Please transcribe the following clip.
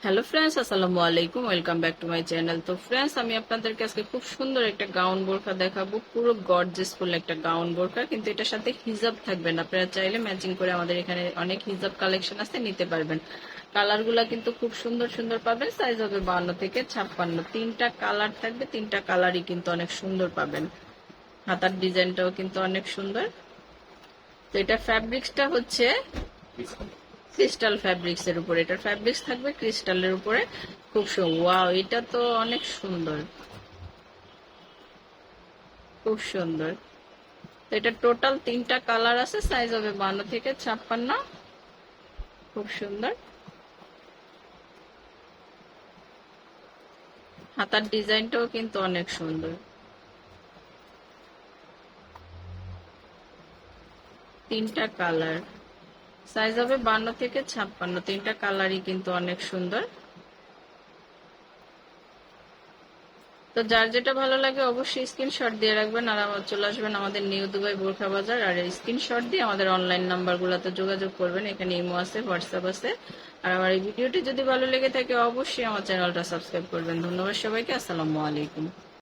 Hello friends, আসসালামু আলাইকুম। Welcome back to my channel. তো ফ্রেন্ডস, আমি আপনাদেরকে আজকে খুব সুন্দর একটা গাউন বোরখা দেখাবো। পুরো গর্জিয়াস ফুল একটা গাউন বোরখা, কিন্তু এটার সাথে হিজাব থাকবে না। আপনারা চাইলে ম্যাচিং করে আমাদের এখানে অনেক হিজাব কালেকশন আছে, নিতে পারবেন। কালারগুলা কিন্তু খুব সুন্দর সুন্দর পাবেন। সাইজ হবে 52 থেকে 56। তিনটা কালার থাকবে, তিনটা কালারই কিন্তু অনেক সুন্দর পাবেন। হাতার ডিজাইনটাও কিন্তু অনেক সুন্দর। তো এটা ফ্যাব্রিক্সটা হচ্ছে ক্রিস্টাল ফ্যাব্রিক্স এর উপরে, এটার ফ্যাব্রিক্স থাকবে ক্রিস্টালের উপরে। খুব ওয়াও, এটা তো অনেক সুন্দর, খুব সুন্দর। তো এটা টোটাল তিনটা কালার আছে, সাইজ হবে 52 থেকে 56। খুব সুন্দর। হাতার ডিজাইনটাও কিন্তু অনেক সুন্দর। তিনটা কালার, সাইজ হবে 52 থেকে 56। তিনটা কালারই কিন্তু অনেক সুন্দর। তো যার যেটা ভালো লাগে অবশ্যই স্ক্রিনশট দিয়ে রাখবেন, আর আমার চলে আসবেন আমাদের নিউ দুবাই বোরখা বাজার। আর স্ক্রিনশট দিয়ে আমাদের অনলাইন নাম্বারগুলোতে যোগাযোগ করবেন। এখানে ইমো আছে, হোয়াটসঅ্যাপ আছে। আর আমার এই ভিডিওটি যদি ভালো লেগে থাকে অবশ্যই আমার চ্যানেলটা সাবস্ক্রাইব করবেন। ধন্যবাদ সবাইকে। আসসালামু আলাইকুম।